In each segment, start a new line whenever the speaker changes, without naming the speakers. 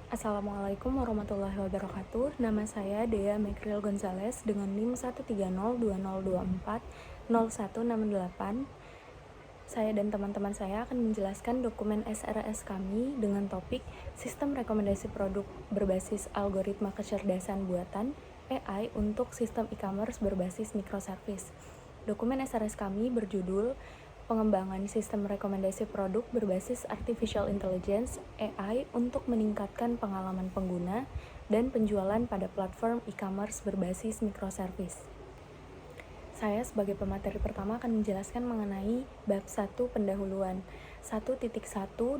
Assalamualaikum warahmatullahi wabarakatuh. Nama saya Dea Mekril Gonzalez dengan NIM 13020240168. Saya dan teman-teman saya akan menjelaskan dokumen SRS kami dengan topik Sistem Rekomendasi Produk Berbasis Algoritma Kecerdasan Buatan AI untuk Sistem E-commerce berbasis Microservice. Dokumen SRS kami berjudul Pengembangan Sistem Rekomendasi Produk Berbasis Artificial Intelligence (AI) untuk meningkatkan pengalaman pengguna dan penjualan pada platform e-commerce berbasis microservice. Saya sebagai pemateri pertama akan menjelaskan mengenai bab 1 pendahuluan 1.1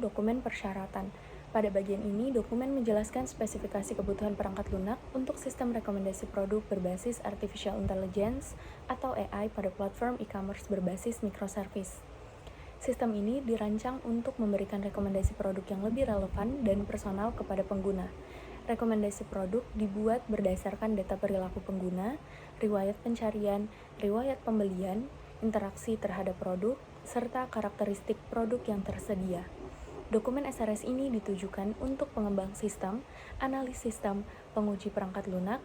dokumen persyaratan. Pada bagian ini, dokumen menjelaskan spesifikasi kebutuhan perangkat lunak untuk sistem rekomendasi produk berbasis Artificial Intelligence atau AI pada platform e-commerce berbasis microservice. Sistem ini dirancang untuk memberikan rekomendasi produk yang lebih relevan dan personal kepada pengguna. Rekomendasi produk dibuat berdasarkan data perilaku pengguna, riwayat pencarian, riwayat pembelian, interaksi terhadap produk, serta karakteristik produk yang tersedia. Dokumen SRS ini ditujukan untuk pengembang sistem, analis sistem, penguji perangkat lunak,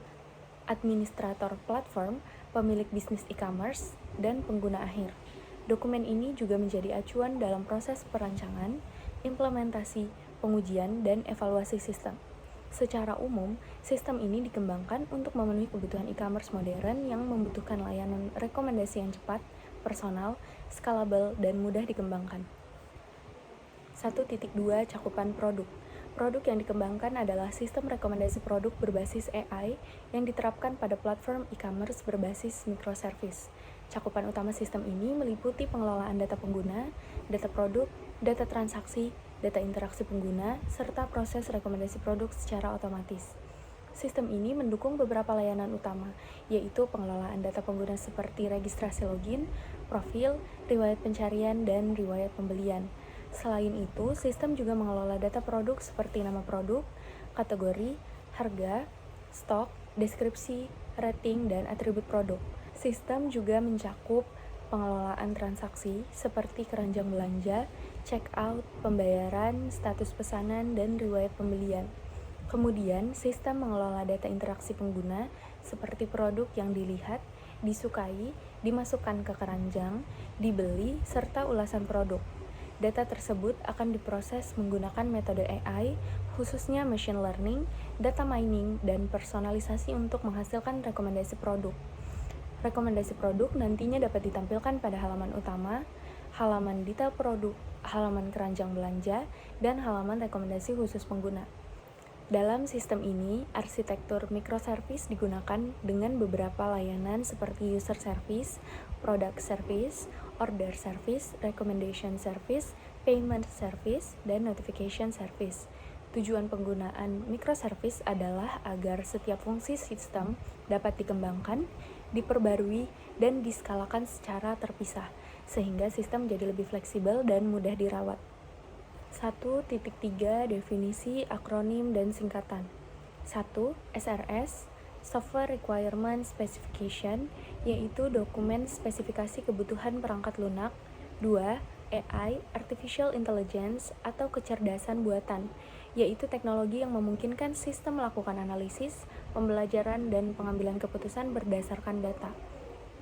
administrator platform, pemilik bisnis e-commerce, dan pengguna akhir. Dokumen ini juga menjadi acuan dalam proses perancangan, implementasi, pengujian, dan evaluasi sistem. Secara umum, sistem ini dikembangkan untuk memenuhi kebutuhan e-commerce modern yang membutuhkan layanan rekomendasi yang cepat, personal, scalable, dan mudah dikembangkan. 1.2 Cakupan produk. Produk yang dikembangkan adalah sistem rekomendasi produk berbasis AI yang diterapkan pada platform e-commerce berbasis microservice. Cakupan utama sistem ini meliputi pengelolaan data pengguna, data produk, data transaksi, data interaksi pengguna, serta proses rekomendasi produk secara otomatis. Sistem ini mendukung beberapa layanan utama, yaitu pengelolaan data pengguna seperti registrasi login, profil, riwayat pencarian, dan riwayat pembelian. Selain itu, sistem juga mengelola data produk seperti nama produk, kategori, harga, stok, deskripsi, rating, dan atribut produk. Sistem juga mencakup pengelolaan transaksi seperti keranjang belanja, check-out, pembayaran, status pesanan, dan riwayat pembelian. Kemudian, sistem mengelola data interaksi pengguna seperti produk yang dilihat, disukai, dimasukkan ke keranjang, dibeli, serta ulasan produk. Data tersebut akan diproses menggunakan metode AI, khususnya machine learning, data mining, dan personalisasi untuk menghasilkan rekomendasi produk. Rekomendasi produk nantinya dapat ditampilkan pada halaman utama, halaman detail produk, halaman keranjang belanja, dan halaman rekomendasi khusus pengguna. Dalam sistem ini, arsitektur microservice digunakan dengan beberapa layanan seperti user service, product service, order service, recommendation service, payment service, dan notification service. Tujuan penggunaan microservice adalah agar setiap fungsi sistem dapat dikembangkan, diperbarui, dan diskalakan secara terpisah, sehingga sistem jadi lebih fleksibel dan mudah dirawat. 1.3 Definisi, akronim, dan singkatan. 1. SRS, Software Requirement Specification, yaitu dokumen spesifikasi kebutuhan perangkat lunak. 2. AI, Artificial Intelligence, atau kecerdasan buatan, yaitu teknologi yang memungkinkan sistem melakukan analisis, pembelajaran, dan pengambilan keputusan berdasarkan data.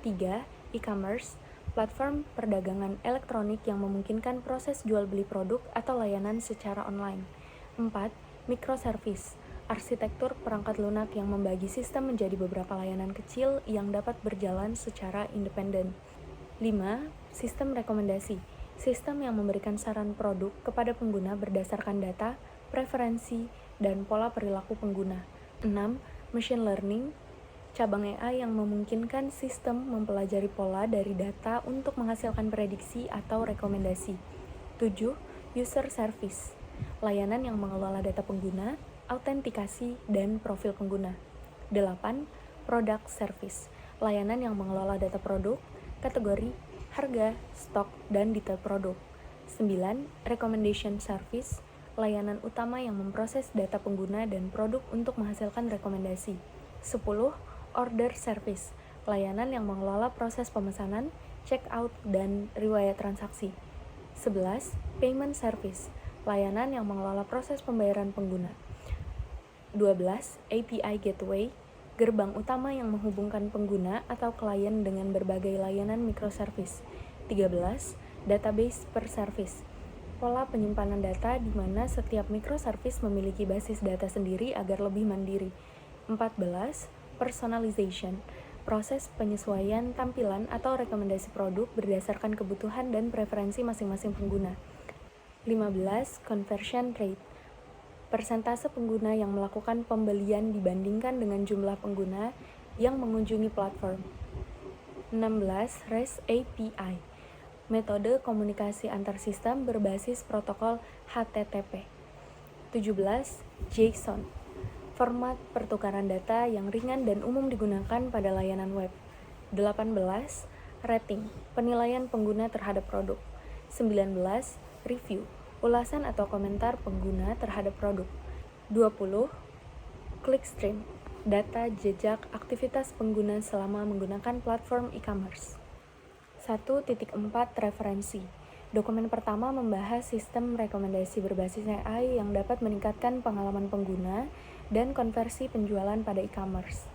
3. E-commerce, platform perdagangan elektronik yang memungkinkan proses jual beli produk atau layanan secara online. 4. Microservice, arsitektur perangkat lunak yang membagi sistem menjadi beberapa layanan kecil yang dapat berjalan secara independen. 5. Sistem rekomendasi, sistem yang memberikan saran produk kepada pengguna berdasarkan data, preferensi, dan pola perilaku pengguna. 6. Machine learning, cabang AI yang memungkinkan sistem mempelajari pola dari data untuk menghasilkan prediksi atau rekomendasi. 7. User service, layanan yang mengelola data pengguna, autentikasi, dan profil pengguna. 8. Product service, layanan yang mengelola data produk, kategori, harga, stok, dan detail produk. 9. Recommendation service, layanan utama yang memproses data pengguna dan produk untuk menghasilkan rekomendasi. 10. Order service, layanan yang mengelola proses pemesanan, check-out, dan riwayat transaksi. 11. Payment service, layanan yang mengelola proses pembayaran pengguna. 12. API Gateway, gerbang utama yang menghubungkan pengguna atau klien dengan berbagai layanan microservice. 13. Database per service, pola penyimpanan data di mana setiap microservice memiliki basis data sendiri agar lebih mandiri. 14. Personalization, proses penyesuaian tampilan atau rekomendasi produk berdasarkan kebutuhan dan preferensi masing-masing pengguna. 15. Conversion rate, persentase pengguna yang melakukan pembelian dibandingkan dengan jumlah pengguna yang mengunjungi platform. 16. REST API, metode komunikasi antar sistem berbasis protokol HTTP. 17. JSON, format pertukaran data yang ringan dan umum digunakan pada layanan web. 18. Rating, penilaian pengguna terhadap produk. 19. Review, ulasan atau komentar pengguna terhadap produk. 20. Clickstream, data jejak aktivitas pengguna selama menggunakan platform e-commerce. 1.4 Referensi, dokumen pertama membahas sistem rekomendasi berbasis AI yang dapat meningkatkan pengalaman pengguna dan konversi penjualan pada e-commerce.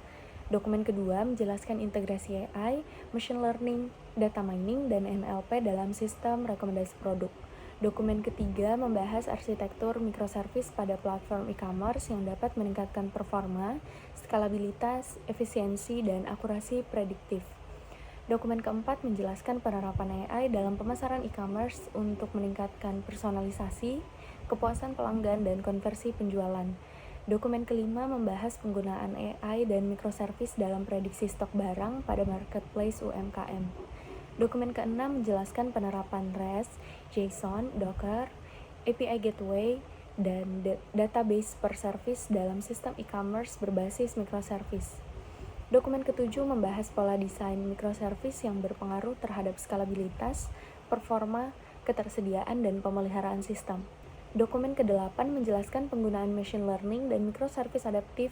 Dokumen kedua menjelaskan integrasi AI, machine learning, data mining, dan NLP dalam sistem rekomendasi produk. Dokumen ketiga membahas arsitektur microservice pada platform e-commerce yang dapat meningkatkan performa, skalabilitas, efisiensi, dan akurasi prediktif. Dokumen keempat menjelaskan penerapan AI dalam pemasaran e-commerce untuk meningkatkan personalisasi, kepuasan pelanggan, dan konversi penjualan. Dokumen kelima membahas penggunaan AI dan microservice dalam prediksi stok barang pada marketplace UMKM. Dokumen keenam menjelaskan penerapan REST, JSON, Docker, API Gateway, dan database per service dalam sistem e-commerce berbasis microservice. Dokumen ketujuh membahas pola desain microservice yang berpengaruh terhadap skalabilitas, performa, ketersediaan, dan pemeliharaan sistem. Dokumen ke-8 menjelaskan penggunaan machine learning dan microservice adaptif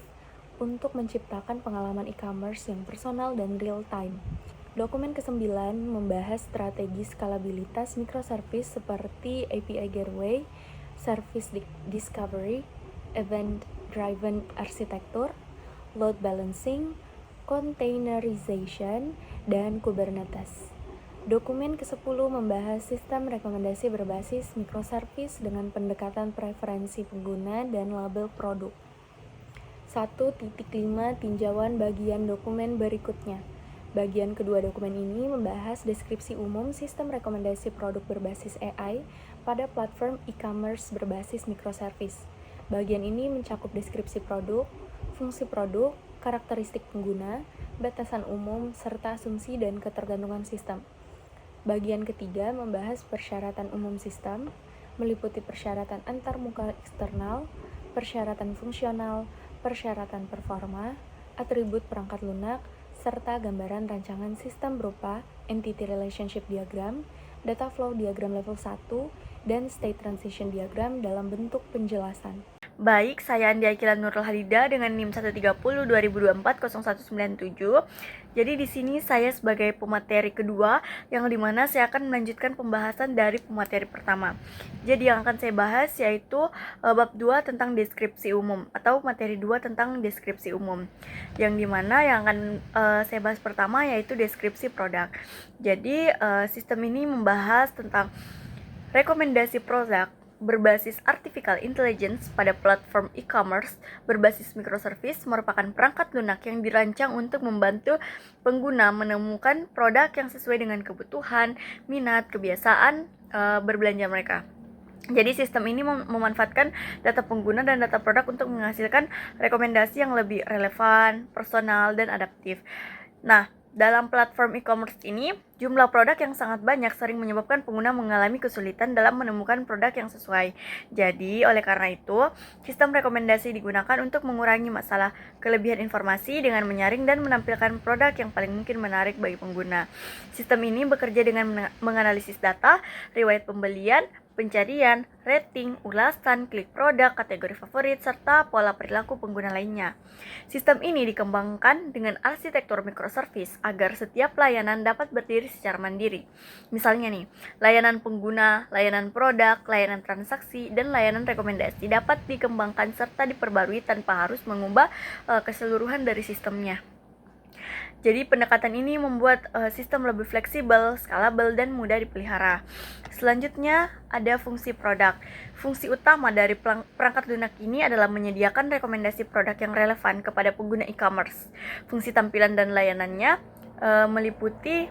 untuk menciptakan pengalaman e-commerce yang personal dan real-time. Dokumen ke-9 membahas strategi skalabilitas microservice seperti API Gateway, Service Discovery, Event-Driven Architecture, Load Balancing, Containerization, dan Kubernetes. Dokumen ke-10 membahas sistem rekomendasi berbasis microservice dengan pendekatan preferensi pengguna dan label produk. 1.5 Tinjauan bagian dokumen berikutnya. Bagian kedua dokumen ini membahas deskripsi umum sistem rekomendasi produk berbasis AI pada platform e-commerce berbasis microservice. Bagian ini mencakup deskripsi produk, fungsi produk, karakteristik pengguna, batasan umum, serta asumsi dan ketergantungan sistem. Bagian ketiga membahas persyaratan umum sistem, meliputi persyaratan antarmuka eksternal, persyaratan fungsional, persyaratan performa, atribut perangkat lunak, serta gambaran rancangan sistem berupa Entity Relationship Diagram, Data Flow Diagram level 1, dan State Transition Diagram dalam bentuk penjelasan.
Baik, saya Andi Akila Nurul Halida dengan NIM 130 2024 0197. Jadi di sini saya sebagai pemateri kedua yang dimana saya akan melanjutkan pembahasan dari pemateri pertama. Jadi yang akan saya bahas yaitu bab 2 tentang deskripsi umum atau materi 2 tentang deskripsi umum. Yang dimana yang akan saya bahas pertama yaitu deskripsi produk. Jadi sistem ini membahas tentang rekomendasi produk berbasis artificial intelligence pada platform e-commerce berbasis microservice merupakan perangkat lunak yang dirancang untuk membantu pengguna menemukan produk yang sesuai dengan kebutuhan, minat, kebiasaan berbelanja mereka. Jadi sistem ini memanfaatkan data pengguna dan data produk untuk menghasilkan rekomendasi yang lebih relevan, personal, dan adaptif. Nah, dalam platform e-commerce ini, jumlah produk yang sangat banyak sering menyebabkan pengguna mengalami kesulitan dalam menemukan produk yang sesuai. Jadi, oleh karena itu, sistem rekomendasi digunakan untuk mengurangi masalah kelebihan informasi dengan menyaring dan menampilkan produk yang paling mungkin menarik bagi pengguna. Sistem ini bekerja dengan menganalisis data, riwayat pembelian, pencarian, rating, ulasan, klik produk, kategori favorit, serta pola perilaku pengguna lainnya. Sistem ini dikembangkan dengan arsitektur microservice agar setiap layanan dapat berdiri secara mandiri. Misalnya nih, layanan pengguna, layanan produk, layanan transaksi, dan layanan rekomendasi dapat dikembangkan serta diperbarui tanpa harus mengubah keseluruhan dari sistemnya. Jadi pendekatan ini membuat sistem lebih fleksibel, scalable, dan mudah dipelihara. Selanjutnya ada fungsi produk. Fungsi utama dari perangkat lunak ini adalah menyediakan rekomendasi produk yang relevan kepada pengguna e-commerce. Fungsi tampilan dan layanannya meliputi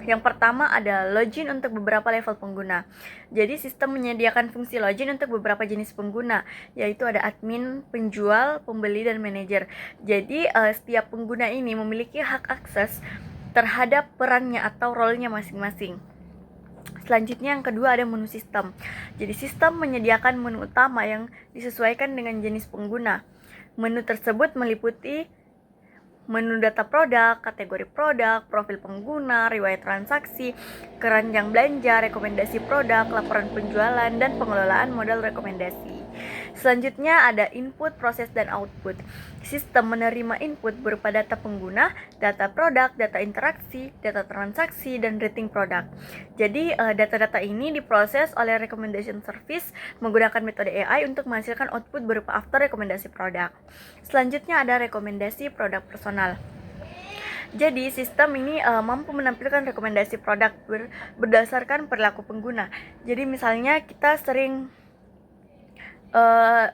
yang pertama ada login untuk beberapa level pengguna. Jadi sistem menyediakan fungsi login untuk beberapa jenis pengguna, yaitu ada admin, penjual, pembeli, dan manajer. Jadi setiap pengguna ini memiliki hak akses terhadap perannya atau role-nya masing-masing. Selanjutnya yang kedua ada menu sistem. Jadi sistem menyediakan menu utama yang disesuaikan dengan jenis pengguna. Menu tersebut meliputi menu data produk, kategori produk, profil pengguna, riwayat transaksi, keranjang belanja, rekomendasi produk, laporan penjualan, dan pengelolaan modal rekomendasi. Selanjutnya ada input, proses, dan output. Sistem menerima input berupa data pengguna, data produk, data interaksi, data transaksi, dan rating produk. Jadi data-data ini diproses oleh recommendation service menggunakan metode AI untuk menghasilkan output berupa after rekomendasi produk. Selanjutnya ada rekomendasi produk personal. Jadi sistem ini mampu menampilkan rekomendasi produk berdasarkan perilaku pengguna. Jadi misalnya kita sering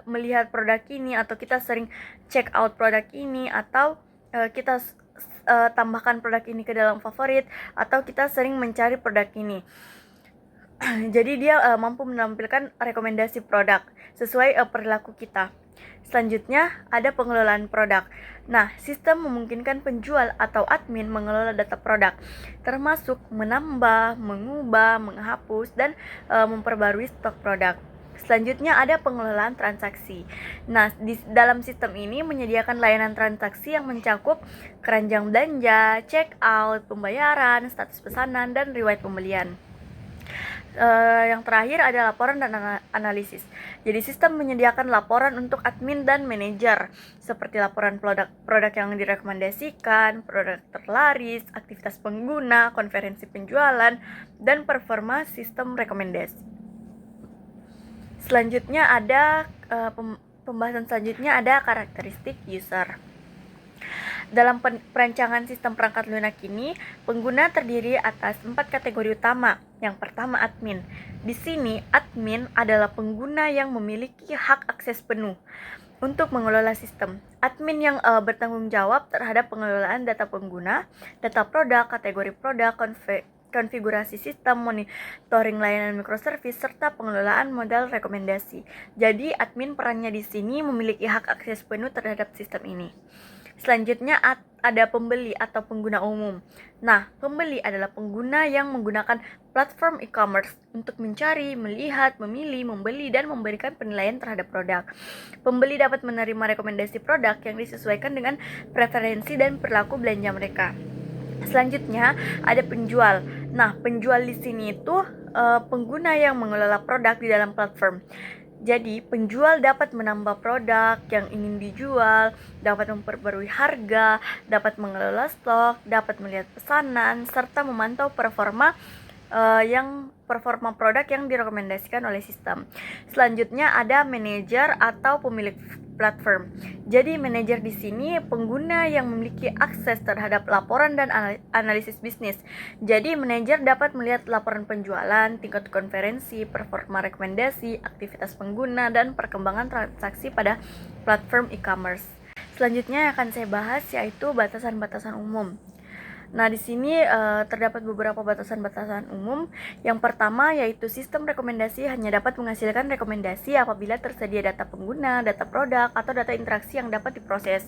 melihat produk ini, atau kita sering check out produk ini, atau kita tambahkan produk ini ke dalam favorit, atau kita sering mencari produk ini. Jadi dia mampu menampilkan rekomendasi produk sesuai perilaku kita. Selanjutnya ada pengelolaan produk. Nah, sistem memungkinkan penjual atau admin mengelola data produk, termasuk menambah, mengubah, menghapus, dan memperbarui stok produk. Selanjutnya ada pengelolaan transaksi. Nah, di dalam sistem ini menyediakan layanan transaksi yang mencakup keranjang belanja, check out, pembayaran, status pesanan, dan riwayat pembelian. Yang terakhir ada laporan dan analisis. Jadi sistem menyediakan laporan untuk admin dan manajer, seperti laporan produk yang direkomendasikan, produk terlaris, aktivitas pengguna, konferensi penjualan, dan performa sistem rekomendasi. Selanjutnya ada pembahasan selanjutnya ada karakteristik user. Dalam perancangan sistem perangkat lunak ini, pengguna terdiri atas 4 kategori utama. Yang pertama admin. Di sini admin adalah pengguna yang memiliki hak akses penuh untuk mengelola sistem. Admin yang bertanggung jawab terhadap pengelolaan data pengguna, data produk, kategori produk, konfigurasi sistem, monitoring layanan microservice, serta pengelolaan modal rekomendasi. Jadi admin perannya di sini memiliki hak akses penuh terhadap sistem ini. Selanjutnya ada pembeli atau pengguna umum. Nah, pembeli adalah pengguna yang menggunakan platform e-commerce untuk mencari, melihat, memilih, membeli, dan memberikan penilaian terhadap produk. Pembeli dapat menerima rekomendasi produk yang disesuaikan dengan preferensi dan perilaku belanja mereka. Selanjutnya ada penjual. Nah, penjual di sini itu pengguna yang mengelola produk di dalam platform. Jadi, penjual dapat menambah produk yang ingin dijual, dapat memperbarui harga, dapat mengelola stok, dapat melihat pesanan, serta memantau performa produk yang direkomendasikan oleh sistem. Selanjutnya ada manajer atau pemilik platform. Jadi manajer di sini pengguna yang memiliki akses terhadap laporan dan analisis bisnis. Jadi manajer dapat melihat laporan penjualan, tingkat konferensi, performa rekomendasi, aktivitas pengguna, dan perkembangan transaksi pada platform e-commerce. Selanjutnya yang akan saya bahas yaitu batasan-batasan umum. Nah, di sini terdapat beberapa batasan-batasan umum. Yang pertama yaitu sistem rekomendasi hanya dapat menghasilkan rekomendasi apabila tersedia data pengguna, data produk, atau data interaksi yang dapat diproses.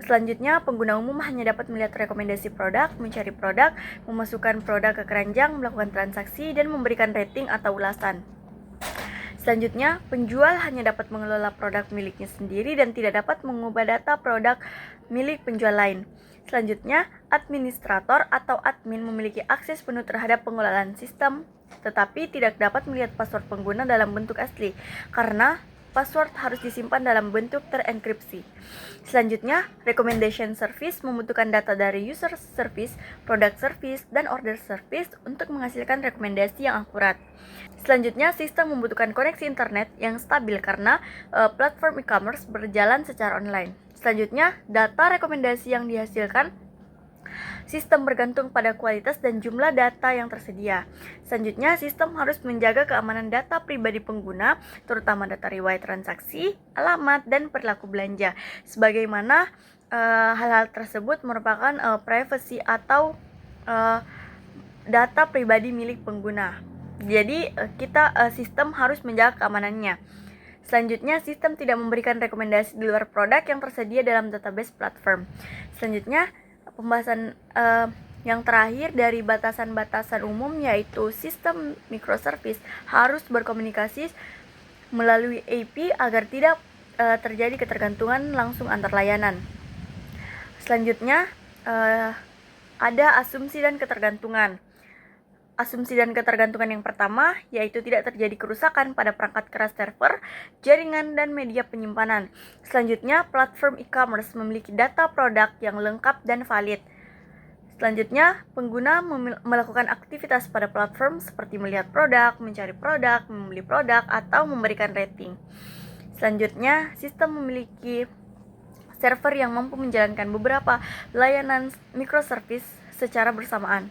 Selanjutnya, pengguna umum hanya dapat melihat rekomendasi produk, mencari produk, memasukkan produk ke keranjang, melakukan transaksi, dan memberikan rating atau ulasan. Selanjutnya, penjual hanya dapat mengelola produk miliknya sendiri dan tidak dapat mengubah data produk milik penjual lain. Selanjutnya, administrator atau admin memiliki akses penuh terhadap pengelolaan sistem, tetapi tidak dapat melihat password pengguna dalam bentuk asli, karena password harus disimpan dalam bentuk terenkripsi. Selanjutnya, recommendation service membutuhkan data dari user service, product service, dan order service untuk menghasilkan rekomendasi yang akurat. Selanjutnya, sistem membutuhkan koneksi internet yang stabil karena platform e-commerce berjalan secara online. Selanjutnya, data rekomendasi yang dihasilkan sistem bergantung pada kualitas dan jumlah data yang tersedia. Selanjutnya, sistem harus menjaga keamanan data pribadi pengguna, terutama data riwayat transaksi, alamat, dan perilaku belanja. Sebagaimana hal-hal tersebut merupakan privacy atau data pribadi milik pengguna. Jadi, sistem harus menjaga keamanannya. Selanjutnya, sistem tidak memberikan rekomendasi di luar produk yang tersedia dalam database platform. Selanjutnya, pembahasan yang terakhir dari batasan-batasan umum yaitu sistem microservice harus berkomunikasi melalui API agar tidak terjadi ketergantungan langsung antar layanan. Selanjutnya, ada asumsi dan ketergantungan. Asumsi dan ketergantungan yang pertama yaitu tidak terjadi kerusakan pada perangkat keras server, jaringan, dan media penyimpanan. Selanjutnya, platform e-commerce memiliki data produk yang lengkap dan valid. Selanjutnya, pengguna melakukan aktivitas pada platform seperti melihat produk, mencari produk, membeli produk, atau memberikan rating. Selanjutnya, sistem memiliki server yang mampu menjalankan beberapa layanan microservice secara bersamaan.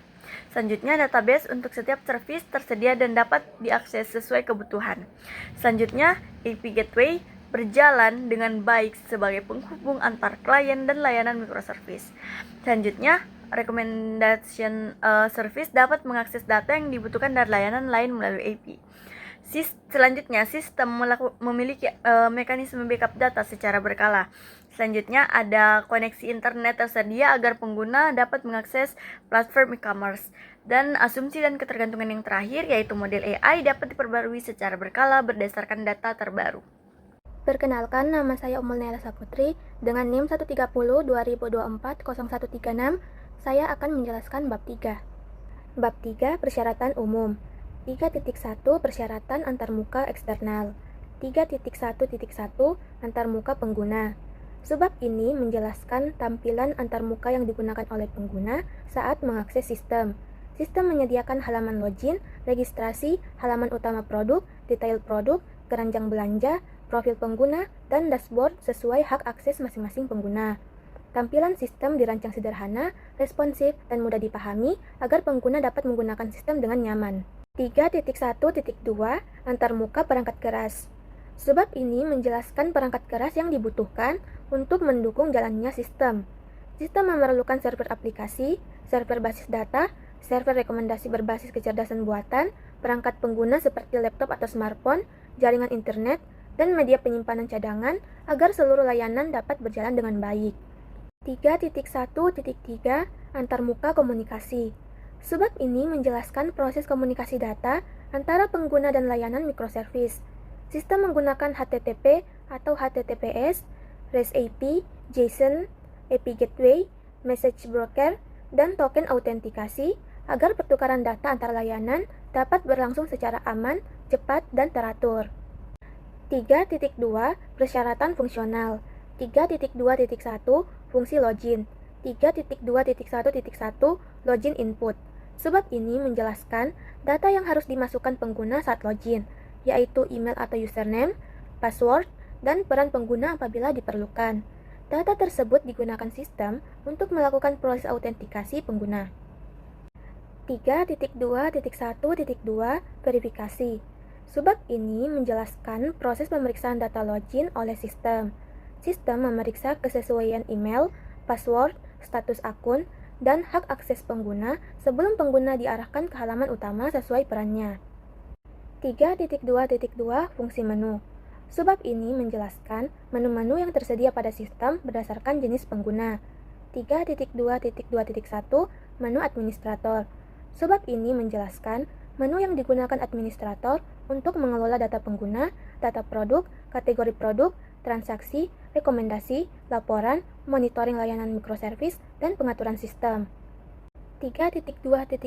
Selanjutnya, database untuk setiap service tersedia dan dapat diakses sesuai kebutuhan. Selanjutnya, API Gateway berjalan dengan baik sebagai penghubung antar klien dan layanan microservice. Selanjutnya, recommendation service dapat mengakses data yang dibutuhkan dari layanan lain melalui API. Selanjutnya, sistem memiliki mekanisme backup data secara berkala. Selanjutnya, ada koneksi internet tersedia agar pengguna dapat mengakses platform e-commerce. Dan asumsi dan ketergantungan yang terakhir yaitu model AI dapat diperbarui secara berkala berdasarkan data terbaru.
Perkenalkan, nama saya Ummul Naila Saputri dengan NIM 130-2024-0136. Saya akan menjelaskan bab 3. Bab 3, persyaratan umum. 3.1 Persyaratan antarmuka eksternal. 3.1.1 Antarmuka pengguna. Sebab ini menjelaskan tampilan antarmuka yang digunakan oleh pengguna saat mengakses sistem. Sistem menyediakan halaman login, registrasi, halaman utama produk, detail produk, keranjang belanja, profil pengguna, dan dashboard sesuai hak akses masing-masing pengguna. Tampilan sistem dirancang sederhana, responsif, dan mudah dipahami agar pengguna dapat menggunakan sistem dengan nyaman. 3.1.2 Antarmuka perangkat keras. Sebab ini menjelaskan perangkat keras yang dibutuhkan untuk mendukung jalannya sistem. Sistem memerlukan server aplikasi, server basis data, server rekomendasi berbasis kecerdasan buatan, perangkat pengguna seperti laptop atau smartphone, jaringan internet, dan media penyimpanan cadangan agar seluruh layanan dapat berjalan dengan baik. 3.1.3 Antarmuka komunikasi. Sebab ini menjelaskan proses komunikasi data antara pengguna dan layanan microservice. Sistem menggunakan HTTP atau HTTPS, REST API, JSON, API Gateway, Message Broker, dan token autentikasi agar pertukaran data antar layanan dapat berlangsung secara aman, cepat, dan teratur. 3.2 Persyaratan fungsional. 3.2.1 Fungsi login. 3.2.1.1 Login input. Sebab ini menjelaskan data yang harus dimasukkan pengguna saat login, yaitu email atau username, password, dan peran pengguna apabila diperlukan. Data tersebut digunakan sistem untuk melakukan proses autentikasi pengguna. 3.2.1.2 Verifikasi. Sebab ini menjelaskan proses pemeriksaan data login oleh sistem. Sistem memeriksa kesesuaian email, password, status akun, dan hak akses pengguna sebelum pengguna diarahkan ke halaman utama sesuai perannya. 3.2.2 Fungsi menu. Sebab ini menjelaskan menu-menu yang tersedia pada sistem berdasarkan jenis pengguna. 3.2.2.1 Menu administrator. Sebab ini menjelaskan menu yang digunakan administrator untuk mengelola data pengguna, data produk, kategori produk, transaksi, rekomendasi, laporan, monitoring layanan microservice, dan pengaturan sistem. 3.2.2.2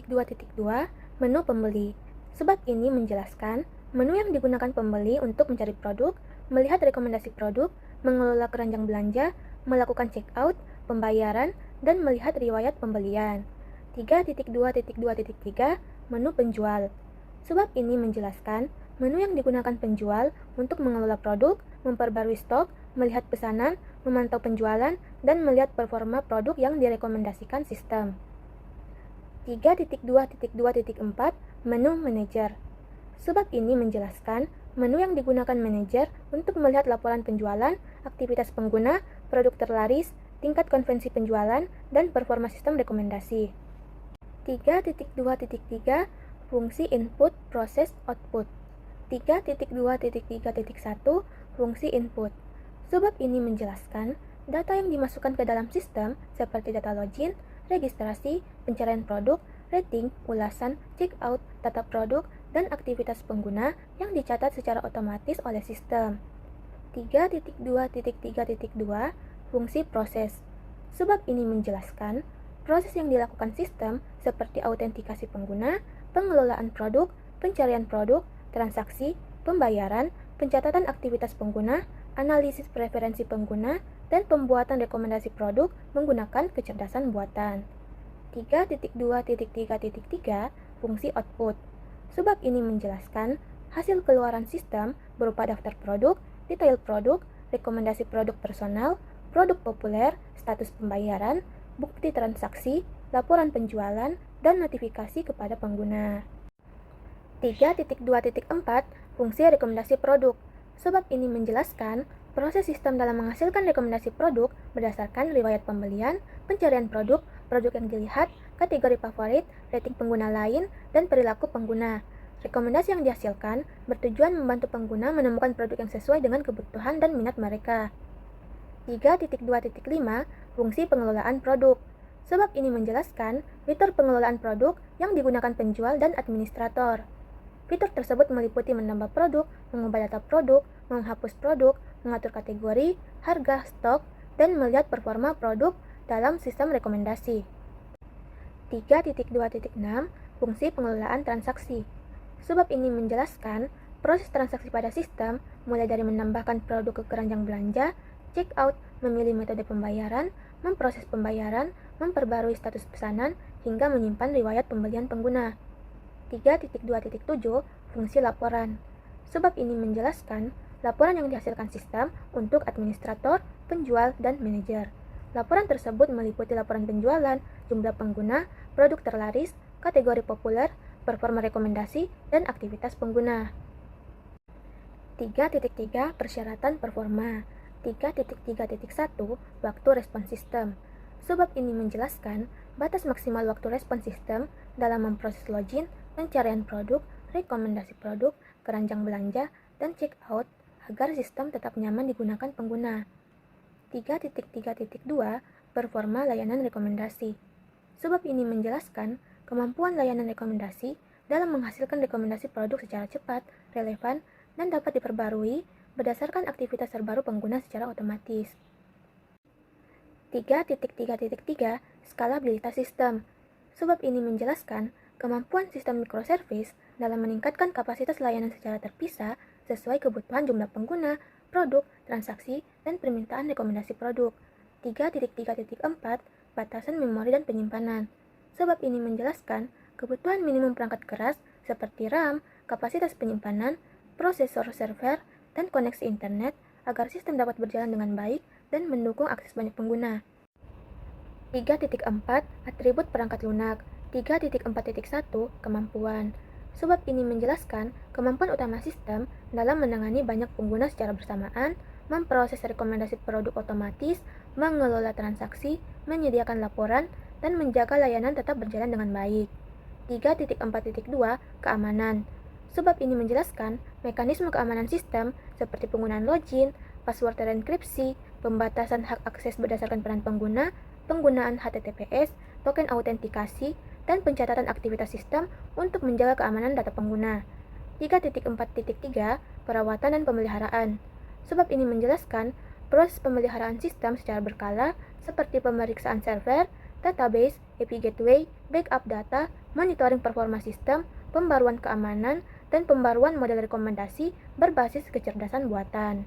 Menu pembeli. Sebab ini menjelaskan menu yang digunakan pembeli untuk mencari produk, melihat rekomendasi produk, mengelola keranjang belanja, melakukan checkout, pembayaran, dan melihat riwayat pembelian. 3.2.2.3 Menu penjual. Sebab ini menjelaskan menu yang digunakan penjual untuk mengelola produk, memperbarui stok, melihat pesanan, memantau penjualan, dan melihat performa produk yang direkomendasikan sistem. 3.2.2.4 Menu manajer. Sebab ini menjelaskan menu yang digunakan manajer untuk melihat laporan penjualan, aktivitas pengguna, produk terlaris, tingkat konvensi penjualan, dan performa sistem rekomendasi. 3.2.3 Fungsi input, proses, output. 3.2.3.1 Fungsi input. Sebab ini menjelaskan data yang dimasukkan ke dalam sistem seperti data login, registrasi, pencarian produk, rating, ulasan, checkout, data produk, dan aktivitas pengguna yang dicatat secara otomatis oleh sistem. 3.2.3.2 Fungsi proses. Sebab ini menjelaskan proses yang dilakukan sistem seperti autentikasi pengguna, pengelolaan produk, pencarian produk, transaksi, pembayaran, pencatatan aktivitas pengguna, analisis preferensi pengguna, dan pembuatan rekomendasi produk menggunakan kecerdasan buatan. 3.2.3.3 Fungsi output. Sebab ini menjelaskan hasil keluaran sistem berupa daftar produk, detail produk, rekomendasi produk personal, produk populer, status pembayaran, bukti transaksi, laporan penjualan, dan notifikasi kepada pengguna. 3.2.4 Fungsi rekomendasi produk. Sebab ini menjelaskan proses sistem dalam menghasilkan rekomendasi produk berdasarkan riwayat pembelian, pencarian produk, produk yang dilihat, kategori favorit, rating pengguna lain, dan perilaku pengguna. Rekomendasi yang dihasilkan bertujuan membantu pengguna menemukan produk yang sesuai dengan kebutuhan dan minat mereka. 3.2.5 Fungsi pengelolaan produk. Sebab ini menjelaskan fitur pengelolaan produk yang digunakan penjual dan administrator. Fitur tersebut meliputi menambah produk, mengubah data produk, menghapus produk, mengatur kategori, harga, stok, dan melihat performa produk dalam sistem rekomendasi. 3.2.6 Fungsi pengelolaan transaksi. Sebab ini menjelaskan proses transaksi pada sistem mulai dari menambahkan produk ke keranjang belanja, check out, memilih metode pembayaran, memproses pembayaran, memperbarui status pesanan, hingga menyimpan riwayat pembelian pengguna. 3.2.7 Fungsi laporan. Sebab ini menjelaskan laporan yang dihasilkan sistem untuk administrator, penjual, dan manajer. Laporan tersebut meliputi laporan penjualan, jumlah pengguna, produk terlaris, kategori populer, performa rekomendasi, dan aktivitas pengguna. 3.3 Persyaratan performa. 3.3.1 Waktu respon sistem. Sebab ini menjelaskan batas maksimal waktu respon sistem dalam memproses login, pencarian produk, rekomendasi produk, keranjang belanja, dan check out agar sistem tetap nyaman digunakan pengguna. 3.3.2 Performa layanan rekomendasi. Sebab ini menjelaskan kemampuan layanan rekomendasi dalam menghasilkan rekomendasi produk secara cepat, relevan, dan dapat diperbarui berdasarkan aktivitas terbaru pengguna secara otomatis. 3.3.3 Skalabilitas sistem. Sebab ini menjelaskan kemampuan sistem microservice dalam meningkatkan kapasitas layanan secara terpisah sesuai kebutuhan jumlah pengguna, produk, transaksi, dan permintaan rekomendasi produk. 3.3.4 Batasan memori dan penyimpanan. Sebab ini menjelaskan kebutuhan minimum perangkat keras seperti RAM, kapasitas penyimpanan, prosesor server, dan koneksi internet agar sistem dapat berjalan dengan baik dan mendukung akses banyak pengguna. 3.4 Atribut perangkat lunak. 3.4.1 Kemampuan. Sebab ini menjelaskan kemampuan utama sistem dalam menangani banyak pengguna secara bersamaan, memproses rekomendasi produk otomatis, mengelola transaksi, menyediakan laporan, dan menjaga layanan tetap berjalan dengan baik. 3.4.2 Keamanan. Sebab ini menjelaskan mekanisme keamanan sistem seperti penggunaan login, password terenkripsi, pembatasan hak akses berdasarkan peran pengguna, penggunaan HTTPS, token autentikasi, dan pencatatan aktivitas sistem untuk menjaga keamanan data pengguna. 3.4.3 Perawatan dan pemeliharaan. Sebab ini menjelaskan proses pemeliharaan sistem secara berkala seperti pemeriksaan server, database, API gateway, backup data, monitoring performa sistem, pembaruan keamanan, dan pembaruan model rekomendasi berbasis kecerdasan buatan.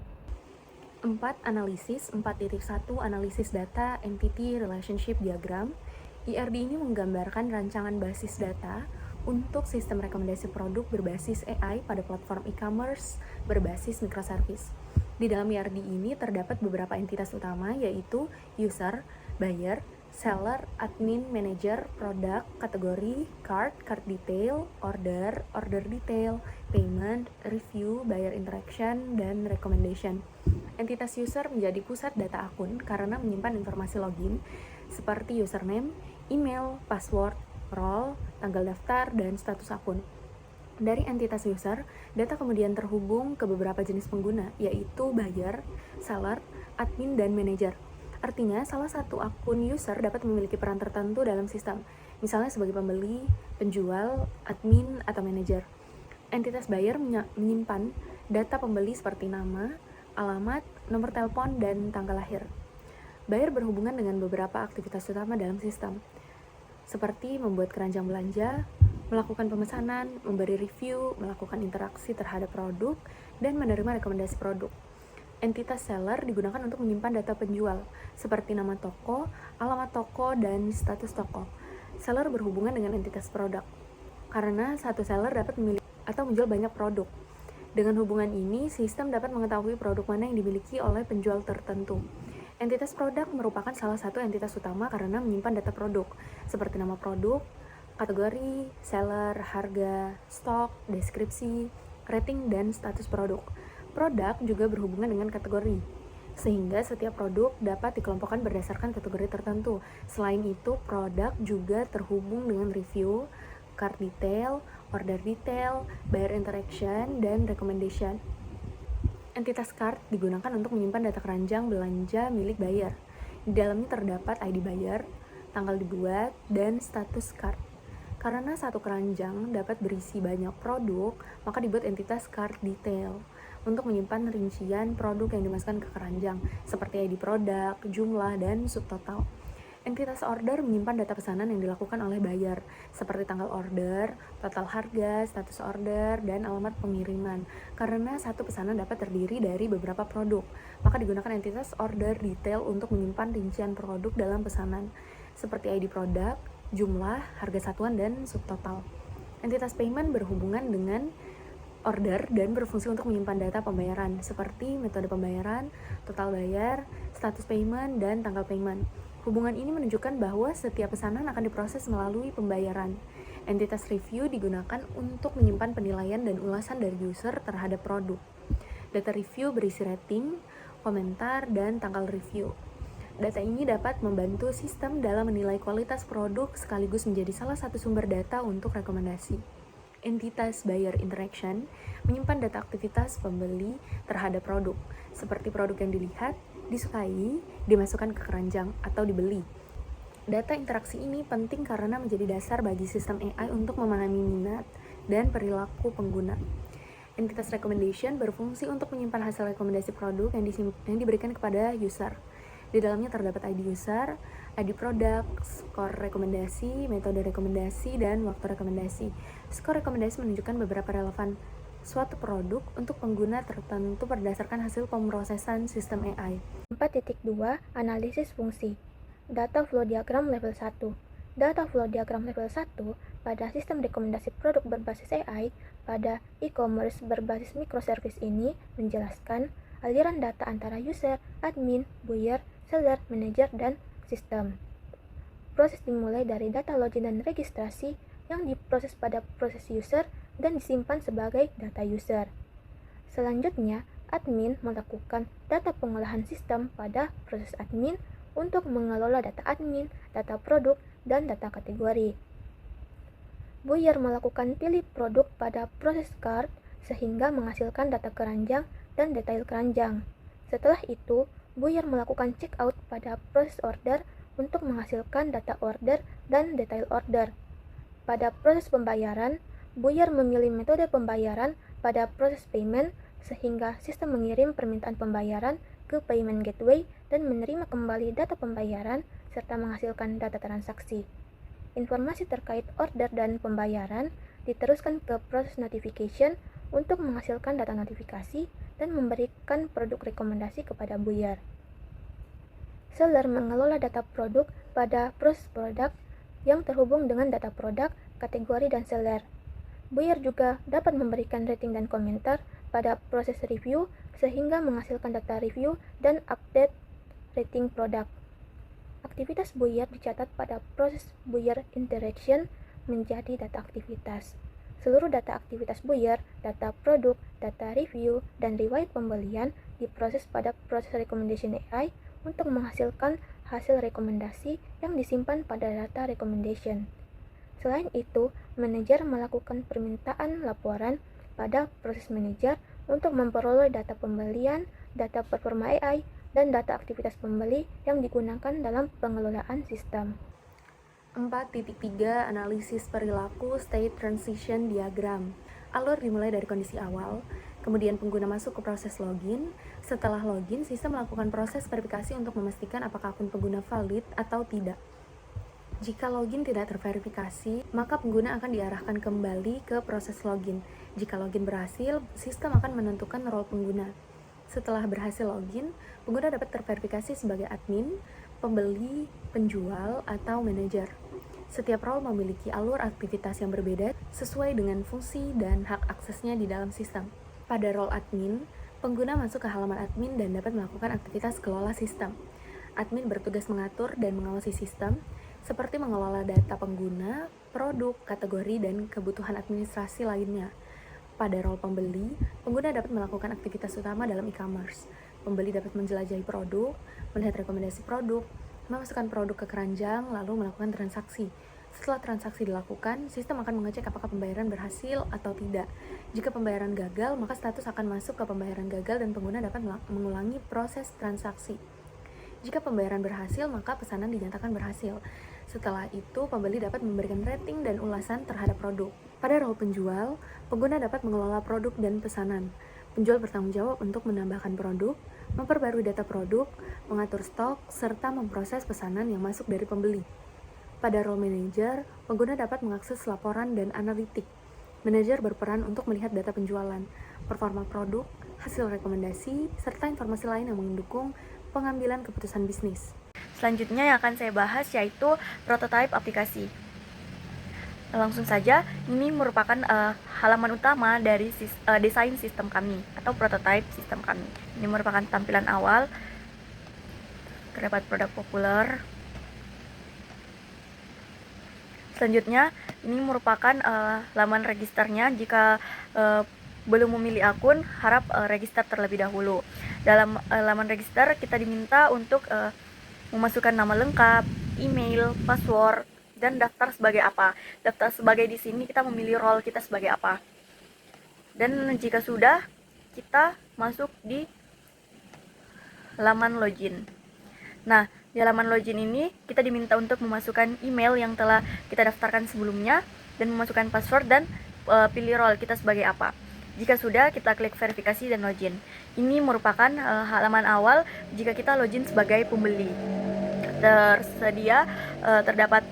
4. Analisis 4.1 Analisis data Entity Relationship Diagram. IRD ini menggambarkan rancangan basis data untuk sistem rekomendasi produk berbasis AI pada platform e-commerce berbasis microservice. Di dalam IRD ini terdapat beberapa entitas utama, yaitu user, buyer, seller, admin, manager, product, kategori, cart detail, order detail, payment, review, buyer interaction, dan recommendation. Entitas user menjadi pusat data akun karena menyimpan informasi login seperti username, email, password, role, tanggal daftar, dan status akun. Dari entitas user, data kemudian terhubung ke beberapa jenis pengguna, yaitu buyer, seller, admin, dan manager. Artinya, salah satu akun user dapat memiliki peran tertentu dalam sistem, misalnya sebagai pembeli, penjual, admin, atau manajer. Entitas buyer menyimpan data pembeli seperti nama, alamat, nomor telepon, dan tanggal lahir. Buyer berhubungan dengan beberapa aktivitas utama dalam sistem, seperti membuat keranjang belanja, melakukan pemesanan, memberi review, melakukan interaksi terhadap produk, dan menerima rekomendasi produk. Entitas seller digunakan untuk menyimpan data penjual, seperti nama toko, alamat toko, dan status toko. Seller berhubungan dengan entitas produk, karena satu seller dapat memiliki atau menjual banyak produk. Dengan hubungan ini, sistem dapat mengetahui produk mana yang dimiliki oleh penjual tertentu. Entitas produk merupakan salah satu entitas utama karena menyimpan data produk, seperti nama produk, kategori, seller, harga, stok, deskripsi, rating, dan status produk. Produk juga berhubungan dengan kategori, sehingga setiap produk dapat dikelompokkan berdasarkan kategori tertentu. Selain itu, produk juga terhubung dengan review, cart detail, order detail, buyer interaction, dan recommendation. Entitas cart digunakan untuk menyimpan data keranjang belanja milik buyer. Di dalamnya terdapat ID buyer, tanggal dibuat, dan status cart. Karena satu keranjang dapat berisi banyak produk, maka dibuat entitas cart detail untuk menyimpan rincian produk yang dimasukkan ke keranjang, seperti ID produk, jumlah, dan subtotal. Entitas order menyimpan data pesanan yang dilakukan oleh buyer, seperti tanggal order, total harga, status order, dan alamat pengiriman. Karena satu pesanan dapat terdiri dari beberapa produk, maka digunakan entitas order detail untuk menyimpan rincian produk dalam pesanan, seperti ID produk, jumlah, harga satuan, dan subtotal. Entitas payment berhubungan dengan order dan berfungsi untuk menyimpan data pembayaran, seperti metode pembayaran, total bayar, status payment, dan tanggal payment. Hubungan ini menunjukkan bahwa setiap pesanan akan diproses melalui pembayaran. Entitas review digunakan untuk menyimpan penilaian dan ulasan dari user terhadap produk. Data review berisi rating, komentar, dan tanggal review. Data ini dapat membantu sistem dalam menilai kualitas produk sekaligus menjadi salah satu sumber data untuk rekomendasi. Entitas buyer interaction menyimpan data aktivitas pembeli terhadap produk, seperti produk yang dilihat, disukai, dimasukkan ke keranjang, atau dibeli. Data interaksi ini penting karena menjadi dasar bagi sistem AI untuk memahami minat dan perilaku pengguna. Entitas recommendation berfungsi untuk menyimpan hasil rekomendasi produk yang diberikan kepada user. Di dalamnya terdapat ID user, ID produk, skor rekomendasi, metode rekomendasi, dan waktu rekomendasi. Skor rekomendasi menunjukkan beberapa relevan suatu produk untuk pengguna tertentu berdasarkan hasil pemrosesan sistem AI.
4.2 Analisis fungsi. Data flow diagram level 1. Data flow diagram level 1 pada sistem rekomendasi produk berbasis AI pada e-commerce berbasis microservice ini menjelaskan aliran data antara user, admin, buyer, seller, manager, dan sistem. Proses dimulai dari data login dan registrasi yang diproses pada proses user dan disimpan sebagai data user. Selanjutnya, admin melakukan data pengolahan sistem pada proses admin untuk mengelola data admin, data produk, dan data kategori. Buyer melakukan pilih produk pada proses cart sehingga menghasilkan data keranjang dan detail keranjang. Setelah itu, buyer melakukan check out pada proses order untuk menghasilkan data order dan detail order. Pada proses pembayaran, Buyer memilih metode pembayaran pada proses payment sehingga sistem mengirim permintaan pembayaran ke payment gateway dan menerima kembali data pembayaran serta menghasilkan data transaksi. Informasi terkait order dan pembayaran diteruskan ke proses notification untuk menghasilkan data notifikasi dan memberikan produk rekomendasi kepada buyer. Seller mengelola data produk pada proses produk yang terhubung dengan data produk, kategori, dan seller. Buyer juga dapat memberikan rating dan komentar pada proses review sehingga menghasilkan data review dan update rating produk. Aktivitas buyer dicatat pada proses buyer interaction menjadi data aktivitas. Seluruh data aktivitas buyer, data produk, data review, dan riwayat pembelian diproses pada proses recommendation AI untuk menghasilkan hasil rekomendasi yang disimpan pada data recommendation. Selain itu, manajer melakukan permintaan laporan pada proses manajer untuk memperoleh data pembelian, data performa AI, dan data aktivitas pembeli yang digunakan dalam pengelolaan sistem.
4.3 Analisis perilaku state transition diagram. Alur dimulai dari kondisi awal, kemudian pengguna masuk ke proses login. Setelah login, sistem melakukan proses verifikasi untuk memastikan apakah akun pengguna valid atau tidak. Jika login tidak terverifikasi, maka pengguna akan diarahkan kembali ke proses login. Jika login berhasil, sistem akan menentukan role pengguna. Setelah berhasil login, pengguna dapat terverifikasi sebagai admin, pembeli, penjual, atau manajer. Setiap role memiliki alur aktivitas yang berbeda sesuai dengan fungsi dan hak aksesnya di dalam sistem. Pada role admin, pengguna masuk ke halaman admin dan dapat melakukan aktivitas kelola sistem. Admin bertugas mengatur dan mengawasi sistem, seperti mengelola data pengguna, produk, kategori, dan kebutuhan administrasi lainnya. Pada role pembeli, pengguna dapat melakukan aktivitas utama dalam e-commerce. Pembeli dapat menjelajahi produk, melihat rekomendasi produk, memasukkan produk ke keranjang, lalu melakukan transaksi. Setelah transaksi dilakukan, sistem akan mengecek apakah pembayaran berhasil atau tidak. Jika pembayaran gagal, maka status akan masuk ke pembayaran gagal dan pengguna dapat mengulangi proses transaksi. Jika pembayaran berhasil, maka pesanan dinyatakan berhasil. Setelah itu, pembeli dapat memberikan rating dan ulasan terhadap produk. Pada role penjual, pengguna dapat mengelola produk dan pesanan. Penjual bertanggung jawab untuk menambahkan produk, memperbarui data produk, mengatur stok, serta memproses pesanan yang masuk dari pembeli. Pada role manager, pengguna dapat mengakses laporan dan analitik. Manajer berperan untuk melihat data penjualan, performa produk, hasil rekomendasi, serta informasi lain yang mendukung pengambilan keputusan bisnis.
Selanjutnya yang akan saya bahas yaitu prototipe aplikasi. Langsung saja, ini merupakan halaman utama dari desain sistem kami atau prototipe sistem kami. Ini merupakan tampilan awal. Terdapat produk populer. Selanjutnya, ini merupakan laman registernya. Jika belum memilih akun, harap register terlebih dahulu. Dalam laman register, kita diminta untuk memasukkan nama lengkap, email, password, dan daftar sebagai apa. Daftar sebagai di sini kita memilih role kita sebagai apa. Dan jika sudah, kita masuk di laman login. Nah, di halaman login ini kita diminta untuk memasukkan email yang telah kita daftarkan sebelumnya dan memasukkan password dan pilih role kita sebagai apa. Jika sudah, kita klik verifikasi dan login. Ini merupakan halaman awal jika kita login sebagai pembeli. Terdapat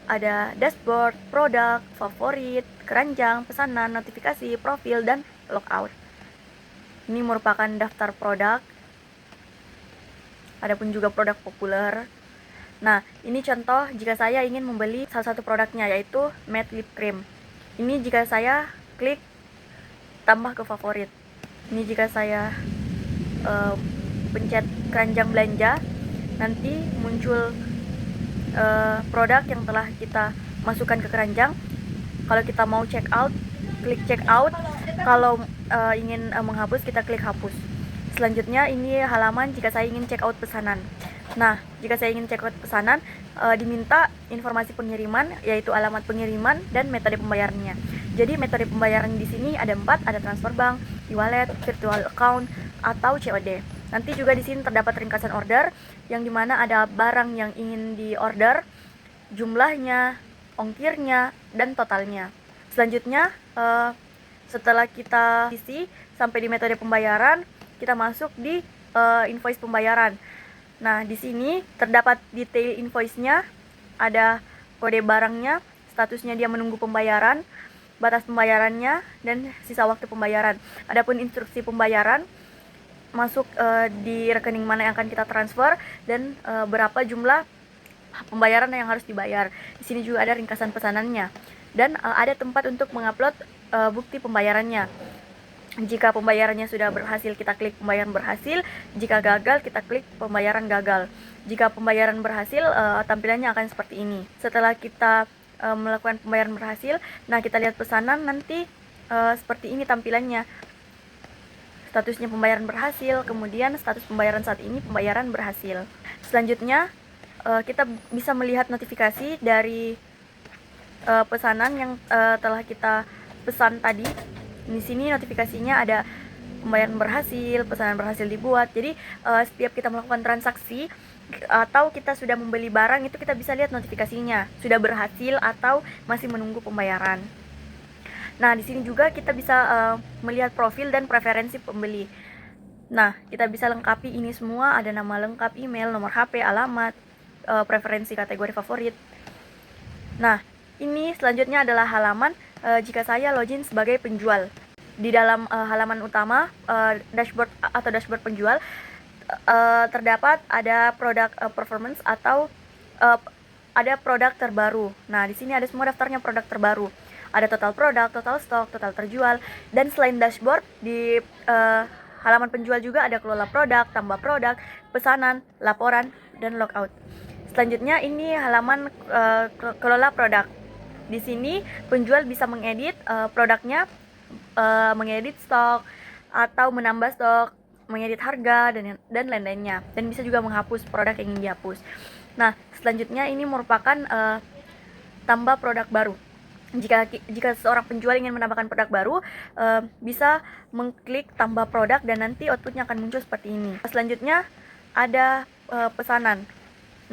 ada dashboard, produk, favorit, keranjang, pesanan, notifikasi, profil, dan logout. Ini merupakan daftar produk. Adapun juga produk populer. Nah, ini contoh jika saya ingin membeli salah satu produknya, yaitu matte lip cream. Ini jika saya klik tambah ke favorit. Ini jika saya pencet keranjang belanja, nanti muncul produk yang telah kita masukkan ke keranjang. Kalau kita mau check out, klik check out. Kalau ingin menghapus, kita klik hapus. Selanjutnya ini halaman jika saya ingin check out pesanan. Nah, jika saya ingin check out pesanan, diminta informasi pengiriman, yaitu alamat pengiriman dan metode pembayarannya. Jadi metode pembayaran di sini ada 4, ada transfer bank, e-wallet, virtual account, atau COD. Nanti juga di sini terdapat ringkasan order, yang dimana ada barang yang ingin diorder, jumlahnya, ongkirnya, dan totalnya. Selanjutnya, setelah kita isi sampai di metode pembayaran, kita masuk di invoice pembayaran. Nah, di sini terdapat detail invoice-nya, ada kode barangnya, statusnya dia menunggu pembayaran, batas pembayarannya, dan sisa waktu pembayaran. Adapun instruksi pembayaran, masuk di rekening mana yang akan kita transfer, dan berapa jumlah pembayaran yang harus dibayar. Di sini juga ada ringkasan pesanannya, dan ada tempat untuk mengupload bukti pembayarannya. Jika pembayarannya sudah berhasil, kita klik pembayaran berhasil. Jika gagal, kita klik pembayaran gagal. Jika pembayaran berhasil, tampilannya akan seperti ini. Setelah kita melakukan pembayaran berhasil, nah kita lihat pesanan, nanti seperti ini tampilannya. Statusnya pembayaran berhasil, kemudian status pembayaran saat ini pembayaran berhasil. Selanjutnya, kita bisa melihat notifikasi dari pesanan yang telah kita pesan tadi. Di sini notifikasinya ada pembayaran berhasil, pesanan berhasil dibuat. Jadi setiap kita melakukan transaksi atau kita sudah membeli barang, itu kita bisa lihat notifikasinya sudah berhasil atau masih menunggu pembayaran. Nah, di sini juga kita bisa melihat profil dan preferensi pembeli. Nah, kita bisa lengkapi ini semua, ada nama lengkap, email, nomor HP, alamat, preferensi kategori favorit. Nah, ini selanjutnya adalah halaman jika saya login sebagai penjual. Di dalam halaman utama, dashboard atau dashboard penjual, terdapat ada produk performance atau ada produk terbaru. Nah, di sini ada semua daftarnya produk terbaru. Ada total produk, total stok, total terjual, dan selain dashboard, di halaman penjual juga ada kelola produk, tambah produk, pesanan, laporan, dan logout. Selanjutnya ini halaman kelola produk. Di sini penjual bisa mengedit produknya, mengedit stok atau menambah stok, mengedit harga, dan lain-lainnya. Dan bisa juga menghapus produk yang ingin dihapus. Nah, selanjutnya ini merupakan tambah produk baru. Jika seorang penjual ingin menambahkan produk baru, bisa mengklik tambah produk dan nanti outputnya akan muncul seperti ini. Selanjutnya ada pesanan.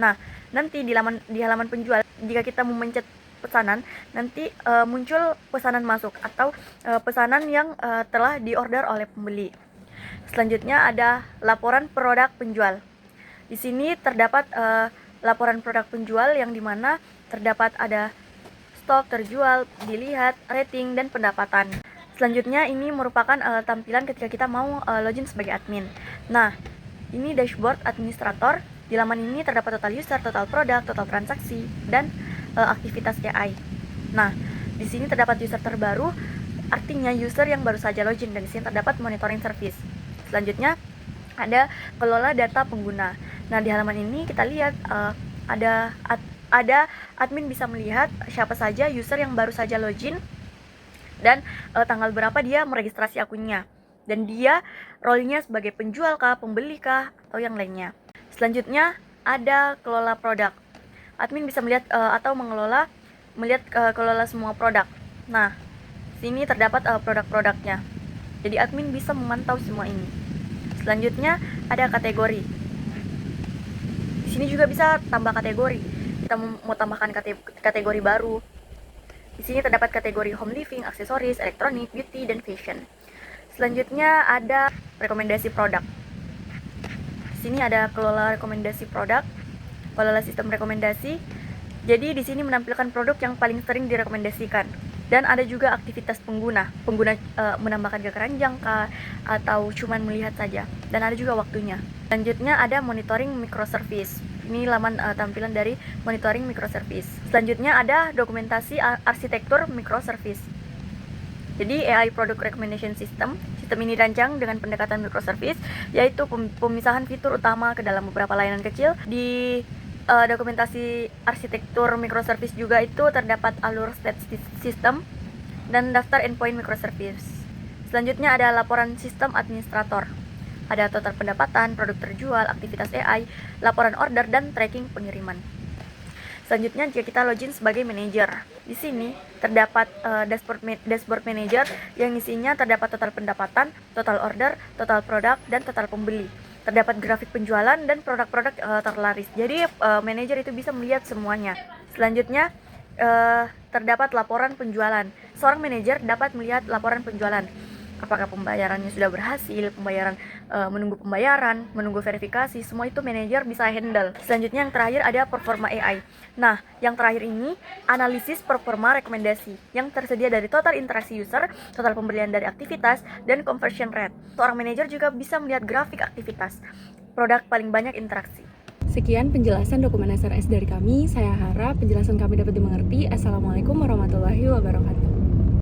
Nah, nanti di halaman penjual, jika kita memencet pesanan, nanti muncul pesanan masuk atau pesanan yang telah diorder oleh pembeli. Selanjutnya ada laporan produk penjual. Di sini terdapat laporan produk penjual yang dimana terdapat ada stok terjual, dilihat, rating, dan pendapatan. Selanjutnya ini merupakan tampilan ketika kita mau login sebagai admin. Nah, ini dashboard administrator. Di laman ini terdapat total user, total produk, total transaksi, dan aktivitas AI. Nah, di sini terdapat user terbaru, artinya user yang baru saja login, dan di sini terdapat monitoring service. Selanjutnya ada kelola data pengguna. Nah, di halaman ini kita lihat ada admin bisa melihat siapa saja user yang baru saja login dan tanggal berapa dia meregistrasi akunnya, dan dia role-nya sebagai penjual kah, pembeli kah, atau yang lainnya. Selanjutnya ada kelola produk. Admin bisa melihat atau kelola semua produk. Nah, sini terdapat produk-produknya. Jadi admin bisa memantau semua ini. Selanjutnya ada kategori. Di sini juga bisa tambah kategori. Kita mau tambahkan kategori baru. Di sini terdapat kategori home living, aksesoris, elektronik, beauty, dan fashion. Selanjutnya ada rekomendasi produk. Di sini ada kelola rekomendasi produk, kelola sistem rekomendasi. Jadi di sini menampilkan produk yang paling sering direkomendasikan. Dan ada juga aktivitas pengguna menambahkan ke keranjang kah, atau cuman melihat saja. Dan ada juga waktunya. Selanjutnya ada monitoring microservice. Ini laman tampilan dari monitoring microservice. Selanjutnya ada dokumentasi arsitektur microservice. Jadi AI Product Recommendation System. Sistem ini dirancang dengan pendekatan microservice, yaitu pemisahan fitur utama ke dalam beberapa layanan kecil. Di dokumentasi arsitektur microservice juga itu terdapat alur state system dan daftar endpoint microservice. Selanjutnya ada laporan sistem administrator. Ada total pendapatan, produk terjual, aktivitas AI, laporan order, dan tracking pengiriman. Selanjutnya jika kita login sebagai manajer, di sini terdapat dashboard manager yang isinya terdapat total pendapatan, total order, total produk, dan total pembeli. Terdapat grafik penjualan dan produk-produk terlaris. Jadi manajer itu bisa melihat semuanya. Selanjutnya terdapat laporan penjualan. Seorang manajer dapat melihat laporan penjualan. Apakah pembayarannya sudah berhasil, menunggu pembayaran, menunggu verifikasi, semua itu manajer bisa handle. Selanjutnya yang terakhir ada performa AI. Nah, yang terakhir ini analisis performa rekomendasi yang tersedia dari total interaksi user, total pembelian dari aktivitas, dan conversion rate. Seorang manajer juga bisa melihat grafik aktivitas, produk paling banyak interaksi.
Sekian penjelasan dokumen SRS dari kami. Saya harap penjelasan kami dapat dimengerti. Assalamualaikum warahmatullahi wabarakatuh.